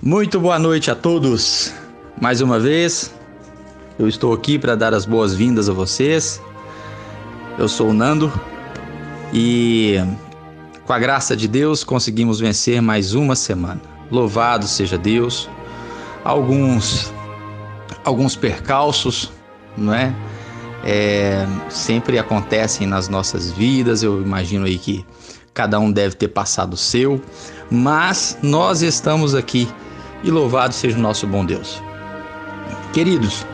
Muito boa noite a todos. Mais uma vez, eu estou aqui para dar as boas-vindas a vocês. Eu sou o Nando e, com a graça de Deus, conseguimos vencer mais uma semana. Louvado seja Deus. Alguns percalços, não é? Sempre acontecem nas nossas vidas. Eu imagino aí que cada um deve ter passado o seu, mas nós estamos aqui e louvado seja o nosso bom Deus. Queridos,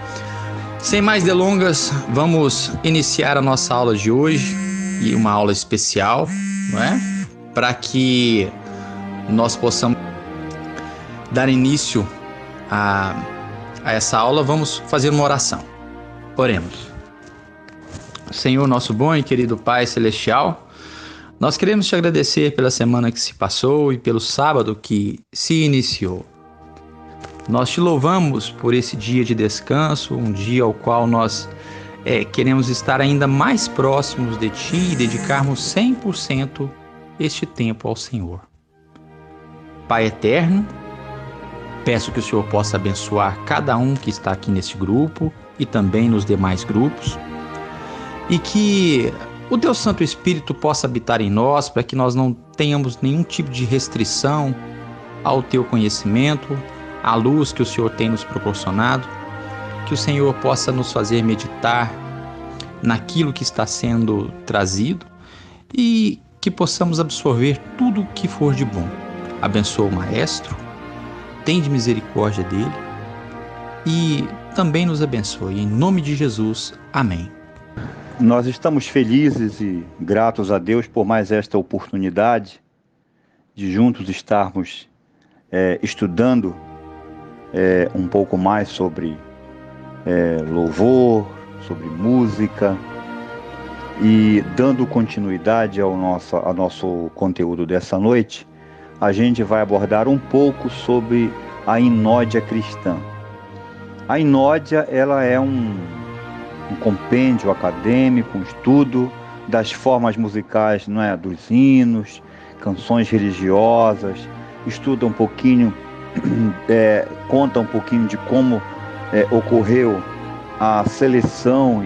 sem mais delongas, vamos iniciar a nossa aula de hoje, e uma aula especial, não é? Para que nós possamos dar início a essa aula, vamos fazer uma oração. Oremos. Senhor, nosso bom e querido Pai Celestial, nós queremos te agradecer pela semana que se passou e pelo sábado que se iniciou. Nós te louvamos por esse dia de descanso, um dia ao qual nós queremos estar ainda mais próximos de Ti e dedicarmos 100% este tempo ao Senhor. Pai eterno, peço que o Senhor possa abençoar cada um que está aqui nesse grupo e também nos demais grupos, e que o Deus Santo Espírito possa habitar em nós para que nós não tenhamos nenhum tipo de restrição ao Teu conhecimento, à luz que o Senhor tem nos proporcionado, que o Senhor possa nos fazer meditar naquilo que está sendo trazido e que possamos absorver tudo o que for de bom. Abençoa o Maestro, tende misericórdia dele e também nos abençoe. Em nome de Jesus, amém. Nós estamos felizes e gratos a Deus por mais esta oportunidade de juntos estarmos estudando um pouco mais sobre louvor, sobre música, e dando continuidade ao nosso conteúdo dessa noite, a gente vai abordar um pouco sobre a inódia cristã. A inódia, ela é um compêndio acadêmico, um estudo das formas musicais, não é, dos hinos, canções religiosas, estuda um pouquinho, conta um pouquinho de como ocorreu a seleção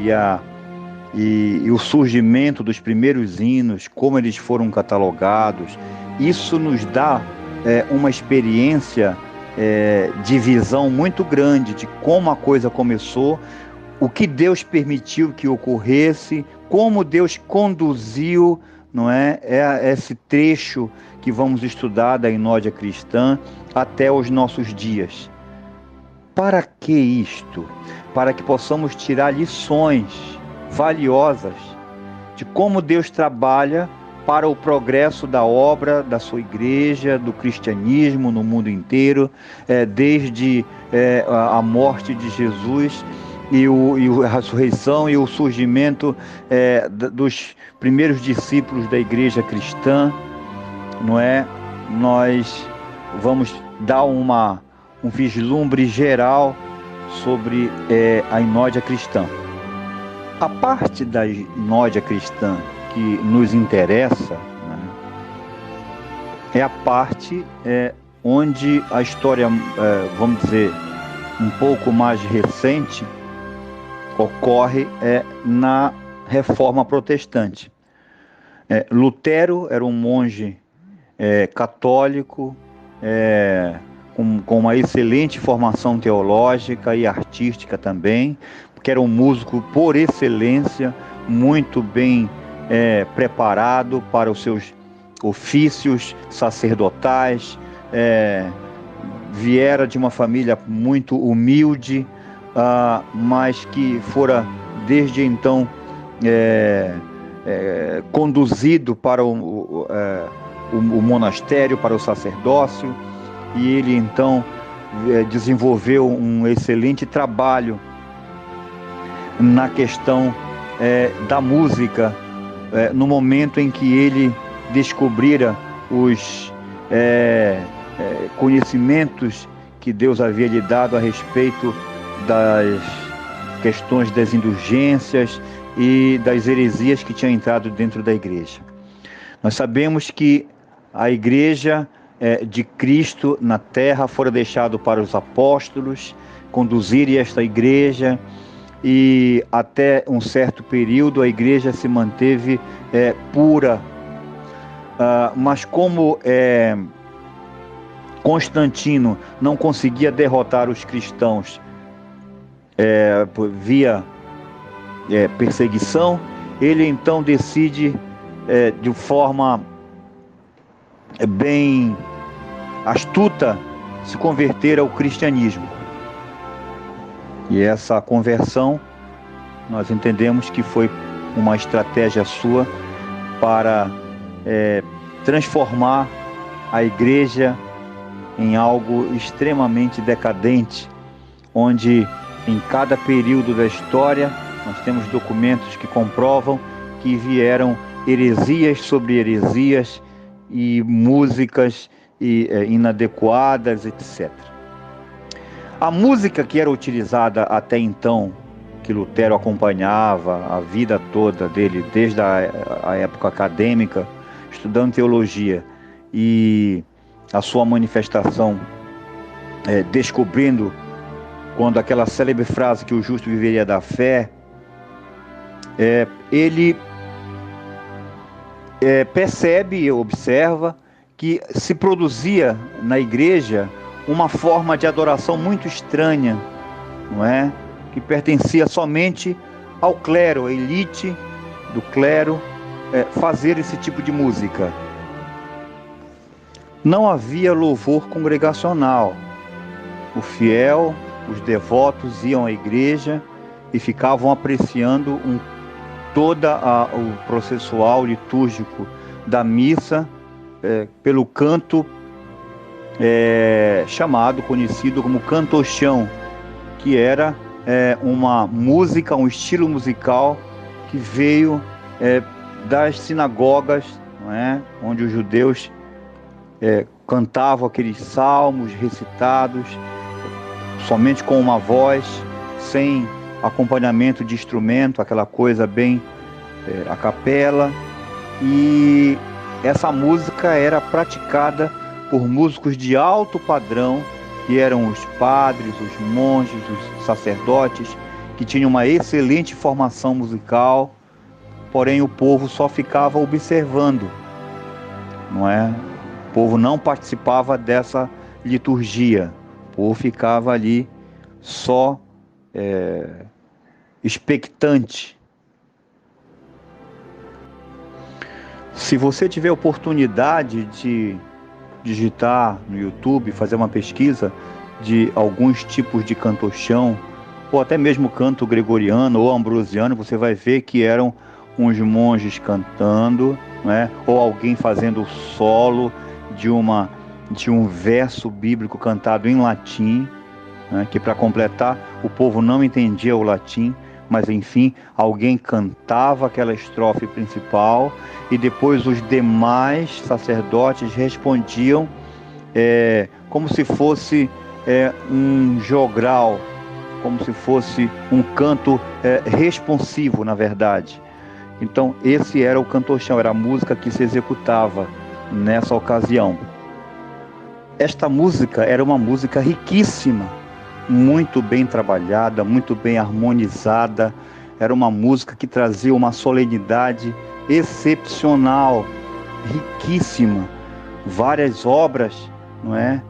e o surgimento dos primeiros hinos, como eles foram catalogados. Isso nos dá uma experiência de visão muito grande de como a coisa começou, o que Deus permitiu que ocorresse, como Deus conduziu, não é, esse trecho que vamos estudar da inódia cristã até os nossos dias. Para que isto? Para que possamos tirar lições valiosas de como Deus trabalha para o progresso da obra da sua igreja, do cristianismo no mundo inteiro, desde a morte de Jesus e a ressurreição e o surgimento dos primeiros discípulos da igreja cristã, não é? Nós vamos dar um vislumbre geral sobre a inódia cristã. A parte da inódia cristã que nos interessa, né, é a parte onde a história, vamos dizer, um pouco mais recente, ocorre na Reforma Protestante. Lutero era um monge católico, com uma excelente formação teológica e artística também, porque era um músico por excelência, muito bem preparado para os seus ofícios sacerdotais, viera de uma família muito humilde, mas que fora desde então conduzido para o monastério, para o sacerdócio, e ele então desenvolveu um excelente trabalho na questão da música, no momento em que ele descobrira os conhecimentos que Deus havia lhe dado a respeito das questões das indulgências e das heresias que tinham entrado dentro da igreja. Nós sabemos que a igreja de Cristo na terra fora deixado para os apóstolos conduzirem esta igreja, e até um certo período a igreja se manteve pura. Mas como Constantino não conseguia derrotar os cristãos via perseguição, ele então decide de forma bem astuta se converter ao cristianismo. E essa conversão nós entendemos que foi uma estratégia sua para transformar a igreja em algo extremamente decadente, onde em cada período da história nós temos documentos que comprovam que vieram heresias sobre heresias e músicas inadequadas, etc. A música que era utilizada até então, que Lutero acompanhava a vida toda dele, desde a época acadêmica, estudando teologia, e a sua manifestação descobrindo quando aquela célebre frase que o justo viveria da fé, ele percebe e observa que se produzia na igreja uma forma de adoração muito estranha, não é? Que pertencia somente ao clero, a elite do clero, fazer esse tipo de música. Não havia louvor congregacional. O fiel, os devotos iam à igreja e ficavam apreciando todo o processual litúrgico da missa pelo canto conhecido como cantochão, que era uma música, um estilo musical que veio das sinagogas, não é? Onde os judeus cantavam aqueles salmos recitados somente com uma voz, sem acompanhamento de instrumento, aquela coisa bem a capela. E essa música era praticada por músicos de alto padrão, que eram os padres, os monges, os sacerdotes, que tinham uma excelente formação musical, porém o povo só ficava observando, não é? O povo não participava dessa liturgia, o povo ficava ali só expectante. Se você tiver oportunidade de digitar no YouTube, fazer uma pesquisa de alguns tipos de cantochão, ou até mesmo canto gregoriano ou ambrosiano, você vai ver que eram uns monges cantando, né? Ou alguém fazendo o solo de um verso bíblico cantado em latim, né? Que para completar o povo não entendia o latim, mas enfim, alguém cantava aquela estrofe principal e depois os demais sacerdotes respondiam como se fosse um jogral, como se fosse um canto responsivo, na verdade. Então esse era o cantochão, era a música que se executava nessa ocasião. Esta música era uma música riquíssima, muito bem trabalhada, muito bem harmonizada. Era uma música que trazia uma solenidade excepcional, riquíssima. Várias obras, não é?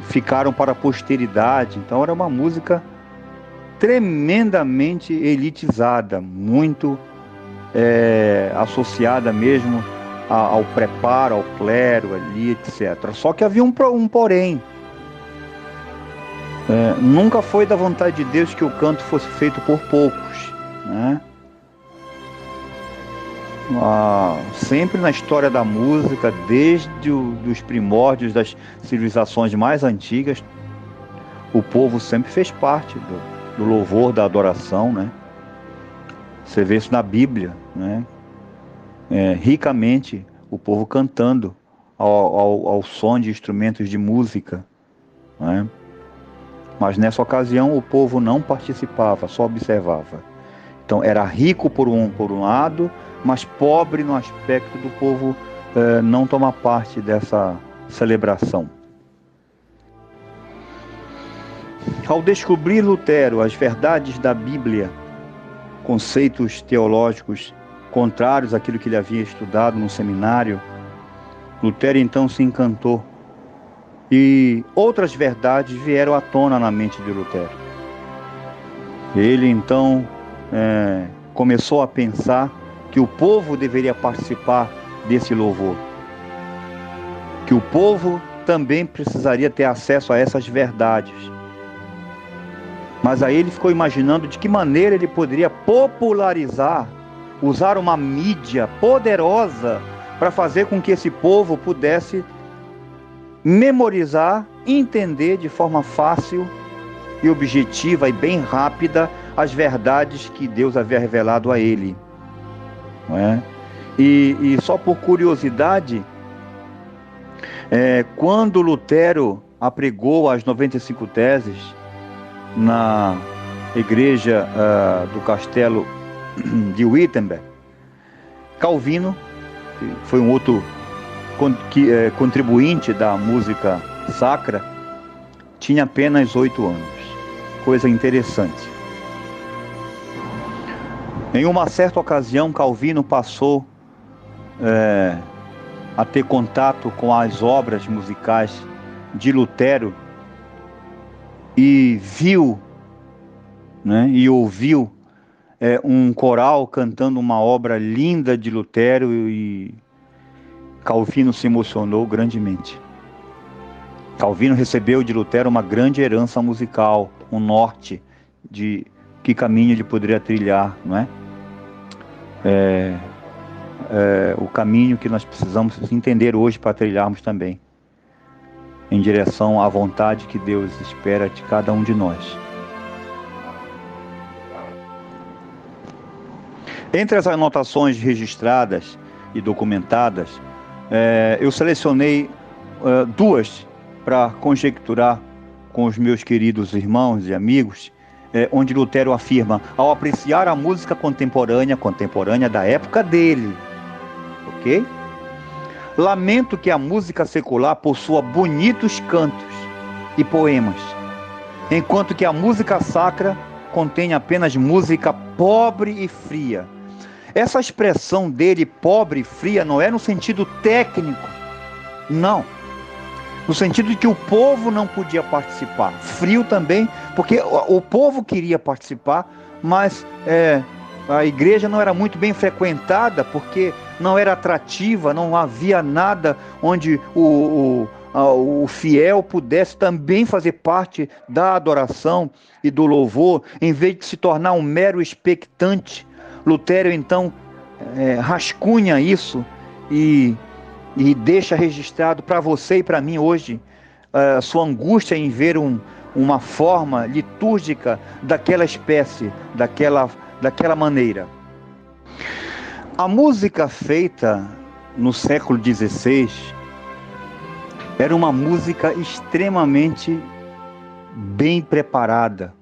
Ficaram para a posteridade. Então era uma música tremendamente elitizada, muito associada mesmo ao preparo, ao clero ali, etc. Só que havia um porém. Nunca foi da vontade de Deus que o canto fosse feito por poucos, né? Sempre na história da música, desde os primórdios das civilizações mais antigas, o povo sempre fez parte do louvor, da adoração, né? Você vê isso na Bíblia, né? Ricamente o povo cantando ao som de instrumentos de música, né? Mas nessa ocasião o povo não participava, só observava. Então era rico por um lado, mas pobre no aspecto do povo não tomar parte dessa celebração. Ao descobrir Lutero as verdades da Bíblia, conceitos teológicos contrários àquilo que ele havia estudado no seminário, Lutero então se encantou e outras verdades vieram à tona na mente de Lutero. Ele então começou a pensar que o povo deveria participar desse louvor, que o povo também precisaria ter acesso a essas verdades. Mas aí ele ficou imaginando de que maneira ele poderia popularizar, usar uma mídia poderosa para fazer com que esse povo pudesse memorizar, entender de forma fácil e objetiva e bem rápida as verdades que Deus havia revelado a ele. Não é? E só por curiosidade, quando Lutero apregou as 95 teses na igreja do castelo de Wittenberg, Calvino, que foi um outro contribuinte da música sacra, tinha apenas 8 anos. Coisa interessante. Em uma certa ocasião, Calvino passou a ter contato com as obras musicais de Lutero e viu, e ouviu um coral cantando uma obra linda de Lutero, e Calvino se emocionou grandemente. Calvino recebeu de Lutero uma grande herança musical, um norte de que caminho ele poderia trilhar, não é? O caminho que nós precisamos entender hoje para trilharmos também, em direção à vontade que Deus espera de cada um de nós. Entre as anotações registradas e documentadas, eu selecionei duas para conjecturar com os meus queridos irmãos e amigos, onde Lutero afirma: ao apreciar a música contemporânea da época dele, ok? Lamento que a música secular possua bonitos cantos e poemas, enquanto que a música sacra contém apenas música pobre e fria. Essa expressão dele, pobre e fria, não é no sentido técnico, não. No sentido de que o povo não podia participar. Frio também, porque o povo queria participar, mas a igreja não era muito bem frequentada, porque não era atrativa, não havia nada onde o fiel pudesse também fazer parte da adoração e do louvor, em vez de se tornar um mero expectante. Lutero então rascunha isso e deixa registrado para você e para mim hoje sua angústia em ver uma forma litúrgica daquela espécie, daquela maneira. A música feita no século XVI era uma música extremamente bem preparada,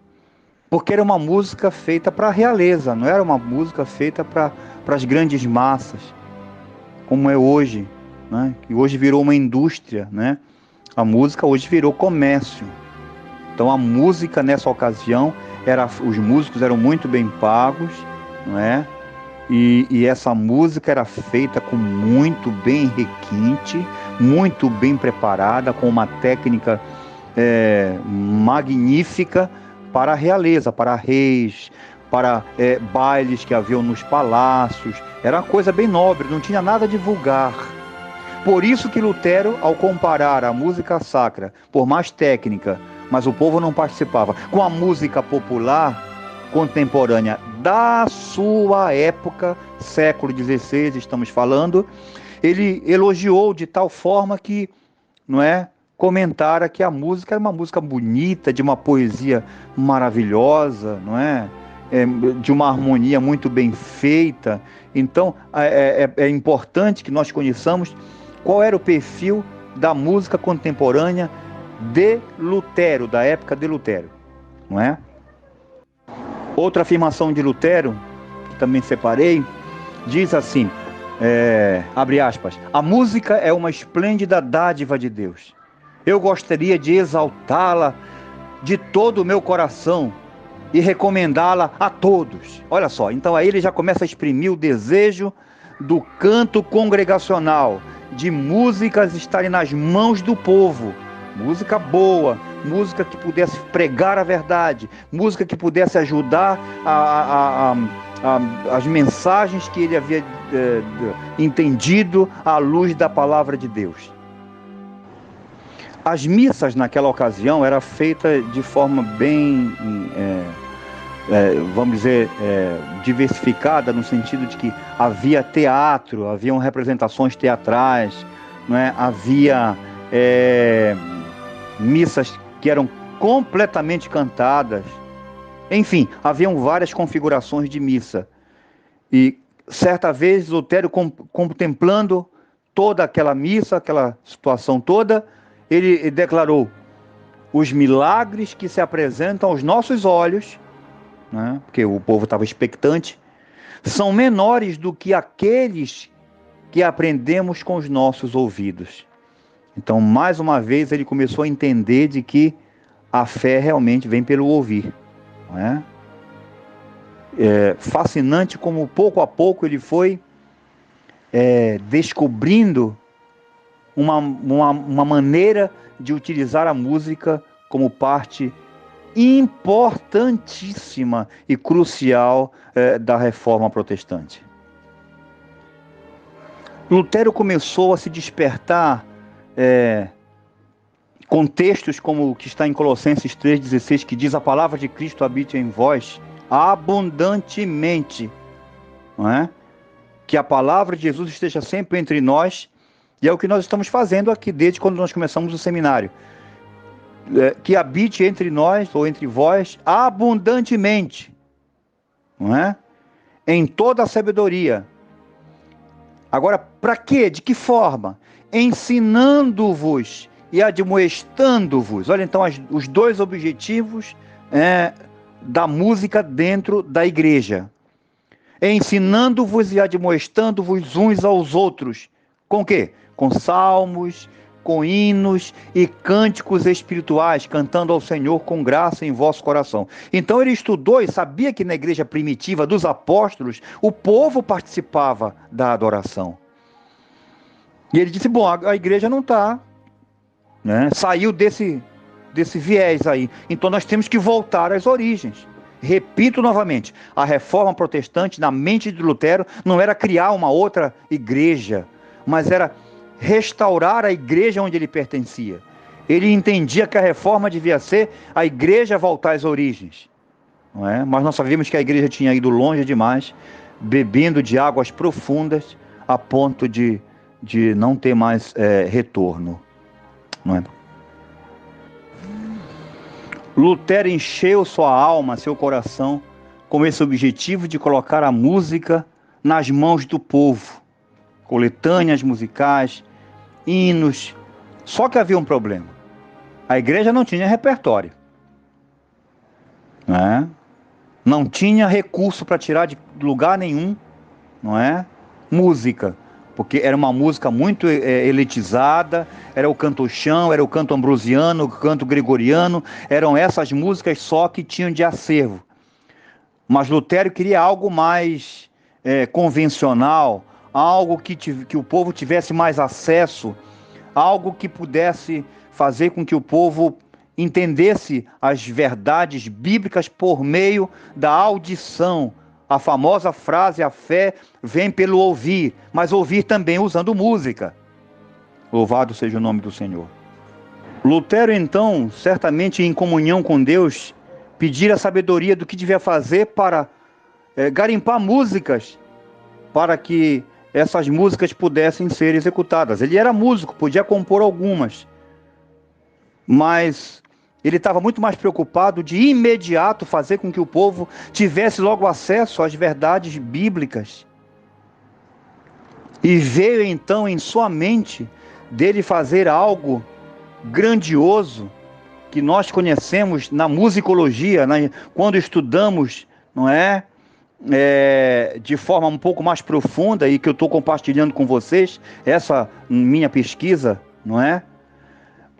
porque era uma música feita para a realeza, não era uma música feita para as grandes massas, como é hoje, né? Que hoje virou uma indústria, né? A música hoje virou comércio. Então a música nessa ocasião, os músicos eram muito bem pagos, não é? E essa música era feita com muito bem requinte, muito bem preparada, com uma técnica magnífica para a realeza, para reis, para bailes que haviam nos palácios. Era uma coisa bem nobre, não tinha nada de vulgar. Por isso que Lutero, ao comparar a música sacra, por mais técnica, mas o povo não participava, com a música popular contemporânea da sua época, século XVI, estamos falando, ele elogiou de tal forma que, comentara que a música era uma música bonita, de uma poesia maravilhosa, de uma harmonia muito bem feita. Então é importante que nós conheçamos qual era o perfil da música contemporânea de Lutero, da época de Lutero, não é? Outra afirmação de Lutero, que também separei, diz assim: abre aspas, a música é uma esplêndida dádiva de Deus. Eu gostaria de exaltá-la de todo o meu coração e recomendá-la a todos. Olha só, então aí ele já começa a exprimir o desejo do canto congregacional, de músicas estarem nas mãos do povo, música boa, música que pudesse pregar a verdade, música que pudesse ajudar as mensagens que ele havia entendido à luz da palavra de Deus. As missas naquela ocasião eram feitas de forma bem, vamos dizer, diversificada, no sentido de que havia teatro, haviam representações teatrais, não é? Havia missas que eram completamente cantadas. Enfim, haviam várias configurações de missa. E certa vez Lutero, contemplando toda aquela missa, aquela situação toda, ele declarou: os milagres que se apresentam aos nossos olhos, né, porque o povo estava expectante, são menores do que aqueles que aprendemos com os nossos ouvidos. Então, mais uma vez, ele começou a entender de que a fé realmente vem pelo ouvir. Não é? Fascinante como pouco a pouco ele foi descobrindo uma maneira de utilizar a música como parte importantíssima e crucial da reforma protestante. Lutero começou a se despertar com textos como o que está em Colossenses 3,16, que diz: a palavra de Cristo habite em vós abundantemente, não é? Que a palavra de Jesus esteja sempre entre nós, e é o que nós estamos fazendo aqui desde quando nós começamos o seminário. Que habite entre nós, ou entre vós, abundantemente, não é? Em toda a sabedoria. Agora, para quê? De que forma? Ensinando-vos e admoestando-vos. Olha, então, os dois objetivos da música dentro da igreja. Ensinando-vos e admoestando-vos uns aos outros. Com o quê? Com salmos, com hinos e cânticos espirituais, cantando ao Senhor com graça em vosso coração. Então ele estudou e sabia que na igreja primitiva dos apóstolos, o povo participava da adoração. E ele disse: bom, a igreja não está, né? Saiu desse viés aí. Então nós temos que voltar às origens. Repito novamente, a reforma protestante na mente de Lutero não era criar uma outra igreja, mas era restaurar a igreja onde ele pertencia. Ele entendia que a reforma devia ser a igreja voltar às origens, não é? Mas nós sabíamos que a igreja tinha ido longe demais, bebendo de águas profundas, a ponto de não ter mais retorno, não é? Lutero encheu sua alma, seu coração, com esse objetivo de colocar a música nas mãos do povo. Coletâneas musicais, hinos. Só que havia um problema. A igreja não tinha repertório, né? Não tinha recurso para tirar de lugar nenhum, não é? Música, porque era uma música muito elitizada, era o canto-chão, era o canto ambrosiano, o canto gregoriano, eram essas músicas só que tinham de acervo. Mas Lutero queria algo mais convencional, algo que o povo tivesse mais acesso, algo que pudesse fazer com que o povo entendesse as verdades bíblicas por meio da audição. A famosa frase: a fé vem pelo ouvir, mas ouvir também usando música. Louvado seja o nome do Senhor. Lutero, então, certamente em comunhão com Deus, pedir a sabedoria do que devia fazer para garimpar músicas, para que essas músicas pudessem ser executadas. Ele era músico, podia compor algumas, mas ele estava muito mais preocupado de imediato fazer com que o povo tivesse logo acesso às verdades bíblicas. E veio então em sua mente dele fazer algo grandioso que nós conhecemos na musicologia, quando estudamos, não é? de forma um pouco mais profunda e que eu estou compartilhando com vocês, essa minha pesquisa, não é?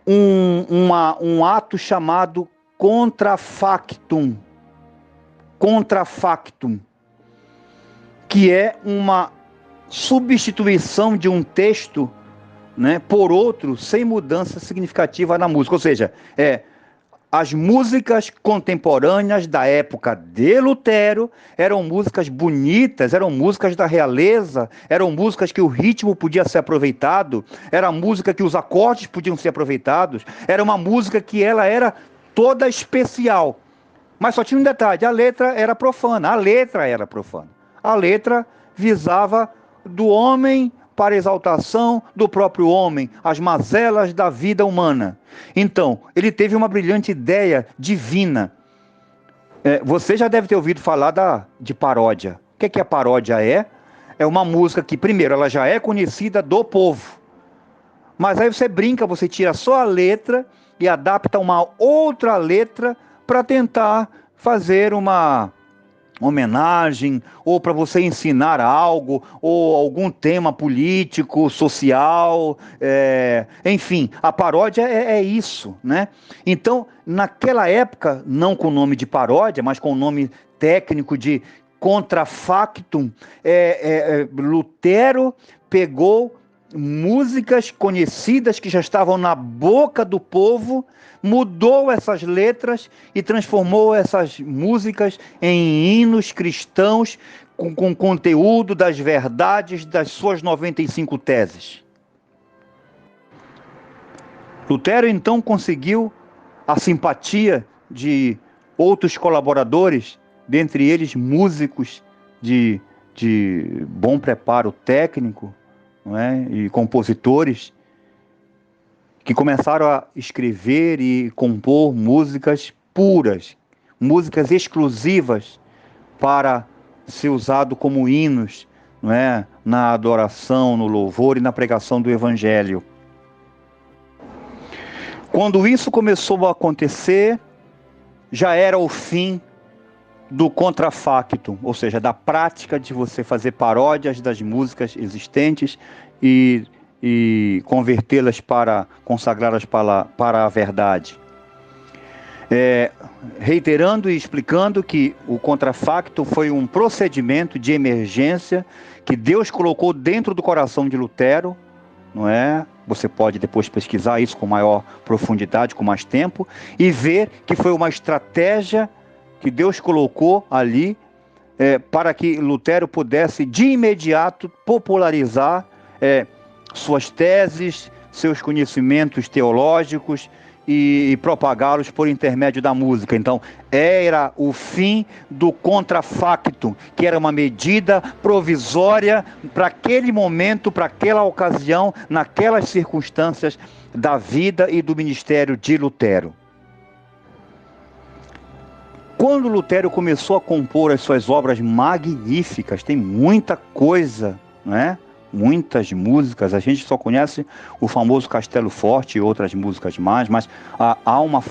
Um ato chamado contrafactum. Contrafactum, que é uma substituição de um texto, né, por outro, sem mudança significativa na música. Ou seja, as músicas contemporâneas da época de Lutero eram músicas bonitas, eram músicas da realeza, eram músicas que o ritmo podia ser aproveitado, era música que os acordes podiam ser aproveitados, era uma música que ela era toda especial. Mas só tinha um detalhe, a letra era profana, a letra visava do homem para a exaltação do próprio homem, as mazelas da vida humana. Então, ele teve uma brilhante ideia divina. Você já deve ter ouvido falar de paródia. O que a paródia é? É uma música que, primeiro, ela já é conhecida do povo. Mas aí você brinca, você tira só a letra e adapta uma outra letra para tentar fazer uma homenagem, ou para você ensinar algo, ou algum tema político, social, enfim, a paródia é isso, né? Então, naquela época, não com o nome de paródia, mas com o nome técnico de contrafactum, Lutero pegou músicas conhecidas que já estavam na boca do povo, mudou essas letras e transformou essas músicas em hinos cristãos com conteúdo das verdades das suas 95 teses. Lutero então conseguiu a simpatia de outros colaboradores, dentre eles músicos de bom preparo técnico, não é? E compositores, que começaram a escrever e compor músicas puras, músicas exclusivas para ser usado como hinos, não é? Na adoração, no louvor e na pregação do Evangelho. Quando isso começou a acontecer, já era o fim do contrafactum, ou seja, da prática de você fazer paródias das músicas existentes e convertê-las para consagrá-las para a verdade. Reiterando e explicando que o contrafactum foi um procedimento de emergência que Deus colocou dentro do coração de Lutero, não é? Você pode depois pesquisar isso com maior profundidade, com mais tempo, e ver que foi uma estratégia que Deus colocou ali para que Lutero pudesse de imediato popularizar suas teses, seus conhecimentos teológicos e propagá-los por intermédio da música. Então, era o fim do contrafactum, que era uma medida provisória para aquele momento, para aquela ocasião, naquelas circunstâncias da vida e do ministério de Lutero. Quando Lutero começou a compor as suas obras magníficas, tem muita coisa, não é? Muitas músicas, a gente só conhece o famoso Castelo Forte e outras músicas mais, mas há uma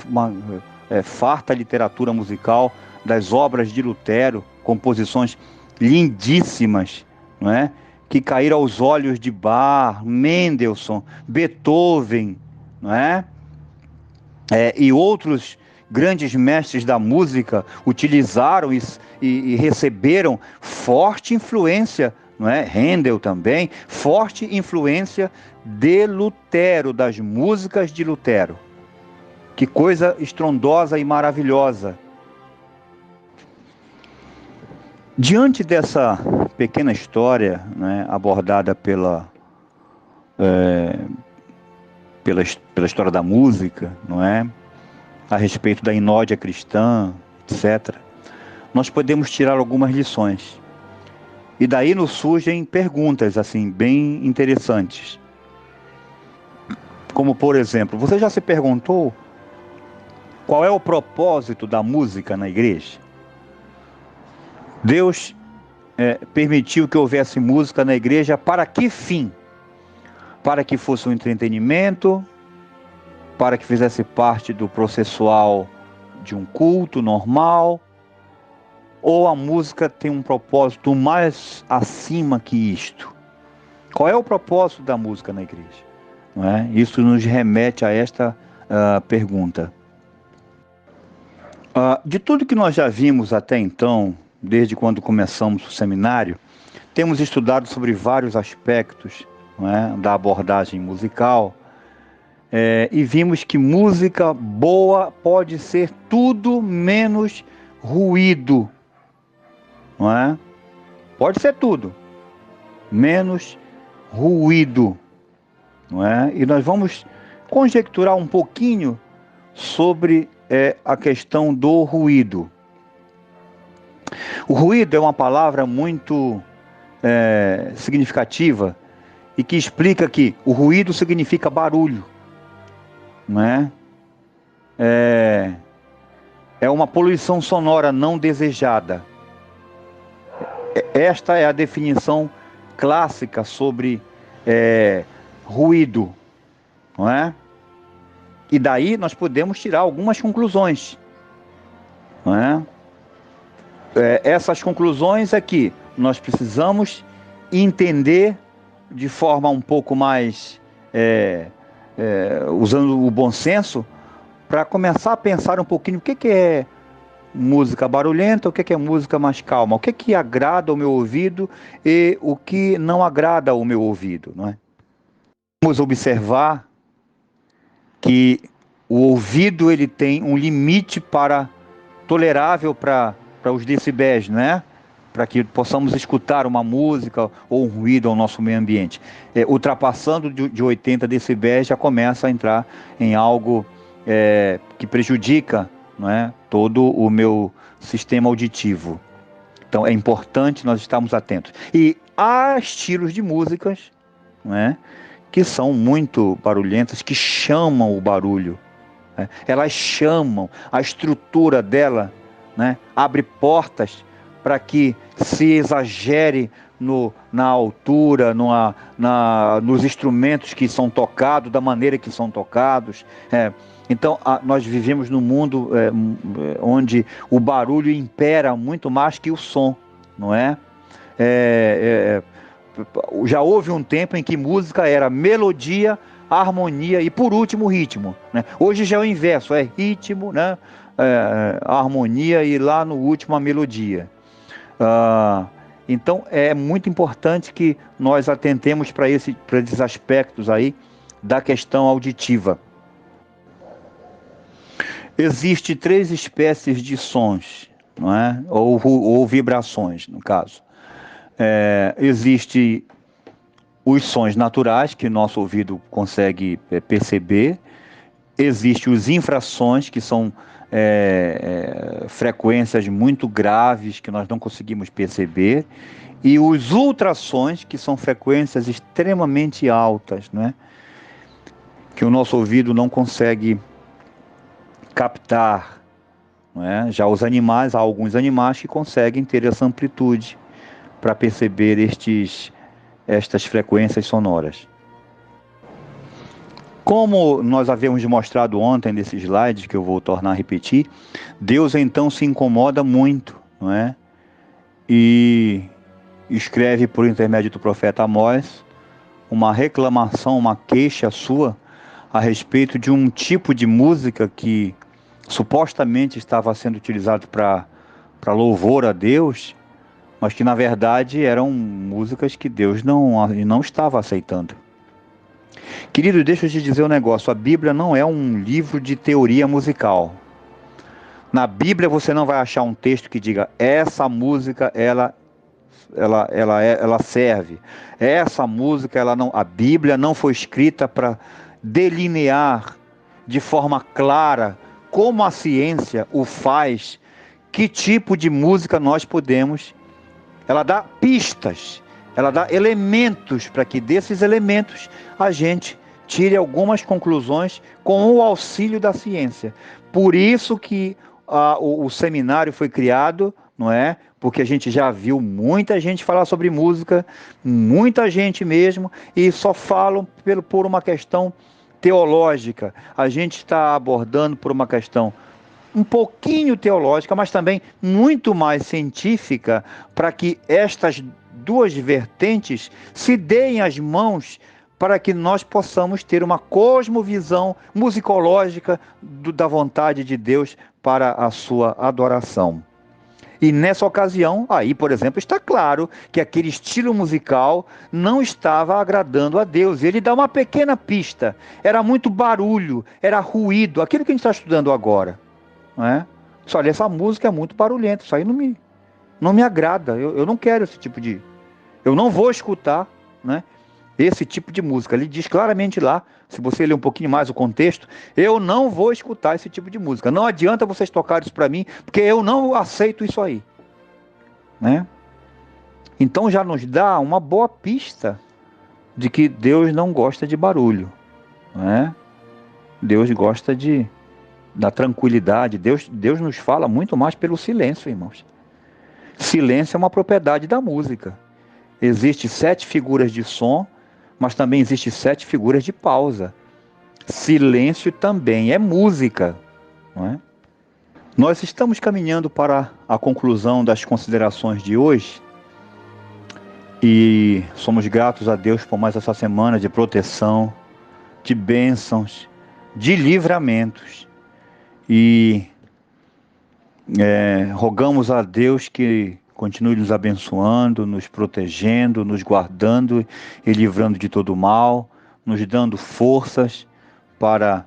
farta literatura musical das obras de Lutero, composições lindíssimas, não é? Que caíram aos olhos de Bach, Mendelssohn, Beethoven, não é? E outros grandes mestres da música utilizaram e receberam forte influência, não é? Handel também, forte influência de Lutero, das músicas de Lutero. Que coisa estrondosa e maravilhosa. Diante dessa pequena história, né, abordada pela história da música, não é? A respeito da inódia cristã, etc., nós podemos tirar algumas lições. E daí nos surgem perguntas assim bem interessantes. Como, por exemplo, você já se perguntou qual é o propósito da música na igreja? Deus permitiu que houvesse música na igreja para que fim? Para que fosse um entretenimento, para que fizesse parte do processual de um culto normal, ou a música tem um propósito mais acima que isto? Qual é o propósito da música na igreja? Não é? Isso nos remete a esta pergunta. De tudo que nós já vimos até então, desde quando começamos o seminário, temos estudado sobre vários aspectos, não é, da abordagem musical, e vimos que música boa pode ser tudo menos ruído, não é? Pode ser tudo menos ruído, não é? E nós vamos conjecturar um pouquinho sobre a questão do ruído. O ruído é uma palavra muito significativa e que explica que o ruído significa barulho, não é? É uma poluição sonora não desejada. Esta é a definição clássica sobre ruído, não é? E daí nós podemos tirar algumas conclusões, não é? Essas conclusões é que nós precisamos entender de forma um pouco mais, usando o bom senso, para começar a pensar um pouquinho o que é música barulhenta, o que é música mais calma, o que agrada ao meu ouvido e o que não agrada ao meu ouvido, não é? Vamos observar que o ouvido ele tem um limite tolerável para os decibéis, né? Para que possamos escutar uma música ou um ruído ao nosso meio ambiente. Ultrapassando de 80 decibéis já começa a entrar em algo que prejudica, não é, todo o meu sistema auditivo. Então é importante nós estarmos atentos. E há estilos de músicas, não é, que são muito barulhentas, que chamam o barulho. Elas chamam, a estrutura dela, né, abre portas para que se exagere na altura, nos instrumentos que são tocados, da maneira que são tocados. Então, nós vivemos num mundo onde o barulho impera muito mais que o som, não é? Já houve um tempo em que música era melodia, harmonia e, por último, ritmo, né? Hoje já é o inverso, é ritmo, né? Harmonia e lá no último a melodia. Então, é muito importante que nós atentemos para esses aspectos aí da questão auditiva. Existem 3 espécies de sons, não é? Ou vibrações, no caso. Existem os sons naturais, que nosso ouvido consegue perceber. Existem os infrassons, que são frequências muito graves, que nós não conseguimos perceber. E os ultrassons, que são frequências extremamente altas, né? Que o nosso ouvido não consegue captar, não é? Já há alguns animais que conseguem ter essa amplitude para perceber estas frequências sonoras. Como nós havíamos mostrado ontem nesse slide, que eu vou tornar a repetir, Deus então se incomoda muito, não é? E escreve por intermédio do profeta Amós uma reclamação, uma queixa sua a respeito de um tipo de música que supostamente estava sendo utilizado para louvor a Deus, mas que na verdade eram músicas que Deus não estava aceitando. Querido, deixa eu te dizer um negócio, a Bíblia não é um livro de teoria musical. Na Bíblia você não vai achar um texto que diga, essa música ela serve, essa música a Bíblia não foi escrita para delinear de forma clara, como a ciência o faz, que tipo de música nós podemos. Ela dá pistas, ela dá elementos para que desses elementos a gente tire algumas conclusões com o auxílio da ciência. Por isso que o seminário foi criado, não é? Porque a gente já viu muita gente falar sobre música, muita gente mesmo, e só falam por uma questão teológica. A gente está abordando por uma questão um pouquinho teológica, mas também muito mais científica, para que estas duas vertentes se deem as mãos para que nós possamos ter uma cosmovisão musicológica da vontade de Deus para a sua adoração. E nessa ocasião, aí, por exemplo, está claro que aquele estilo musical não estava agradando a Deus. Ele dá uma pequena pista. Era muito barulho, era ruído, aquilo que a gente está estudando agora. Não é? Olha, essa música é muito barulhenta, isso aí não me agrada. Eu não quero esse tipo de... Eu não vou escutar, né, esse tipo de música. Ele diz claramente lá, se você ler um pouquinho mais o contexto, eu não vou escutar esse tipo de música. Não adianta vocês tocarem isso para mim, porque eu não aceito isso aí. Né? Então já nos dá uma boa pista de que Deus não gosta de barulho. Né? Deus gosta da tranquilidade. Deus nos fala muito mais pelo silêncio, irmãos. Silêncio é uma propriedade da música. Existem 7 figuras de som, mas também existem 7 figuras de pausa. Silêncio também é música, não é? Nós estamos caminhando para a conclusão das considerações de hoje e somos gratos a Deus por mais essa semana de proteção, de bênçãos, de livramentos e rogamos a Deus que continue nos abençoando, nos protegendo, nos guardando e livrando de todo mal, nos dando forças para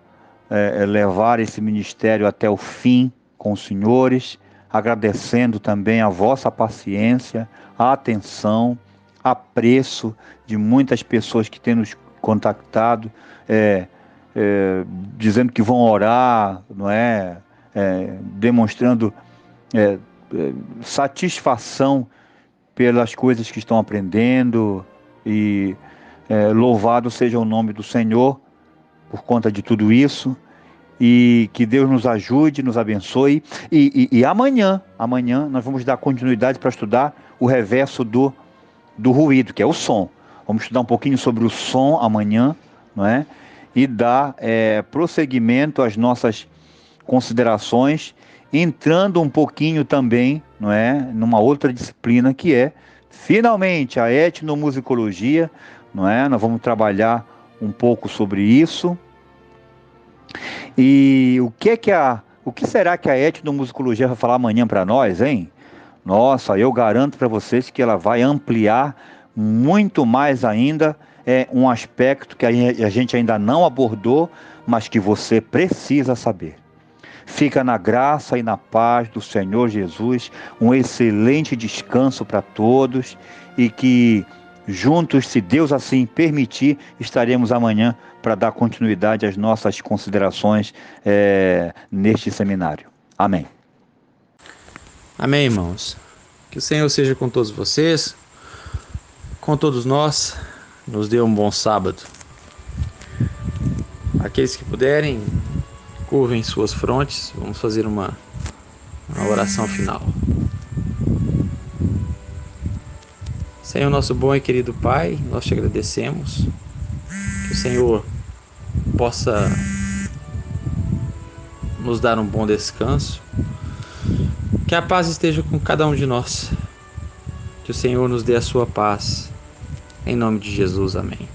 levar esse ministério até o fim com os senhores, agradecendo também a vossa paciência, a atenção, apreço de muitas pessoas que têm nos contactado, dizendo que vão orar, não é? Demonstrando satisfação pelas coisas que estão aprendendo e louvado seja o nome do Senhor por conta de tudo isso e que Deus nos ajude, nos abençoe e amanhã nós vamos dar continuidade para estudar o reverso do ruído, que é o som. Vamos estudar um pouquinho sobre o som amanhã, não é? E dar prosseguimento às nossas considerações, entrando um pouquinho também, não é, numa outra disciplina que é, finalmente, a etnomusicologia, não é? Nós vamos trabalhar um pouco sobre isso. E o que será que a etnomusicologia vai falar amanhã para nós, hein? Nossa, eu garanto para vocês que ela vai ampliar muito mais ainda um aspecto que a gente ainda não abordou, mas que você precisa saber. Fica na graça e na paz do Senhor Jesus, um excelente descanso para todos e que juntos, se Deus assim permitir, estaremos amanhã para dar continuidade às nossas considerações neste seminário. Amém. Amém, irmãos. Que o Senhor seja com todos vocês, com todos nós, nos dê um bom sábado. Aqueles que puderem, curvem suas frontes, vamos fazer uma oração final. Senhor, nosso bom e querido Pai, nós te agradecemos, que o Senhor possa nos dar um bom descanso, que a paz esteja com cada um de nós, que o Senhor nos dê a sua paz, em nome de Jesus, amém.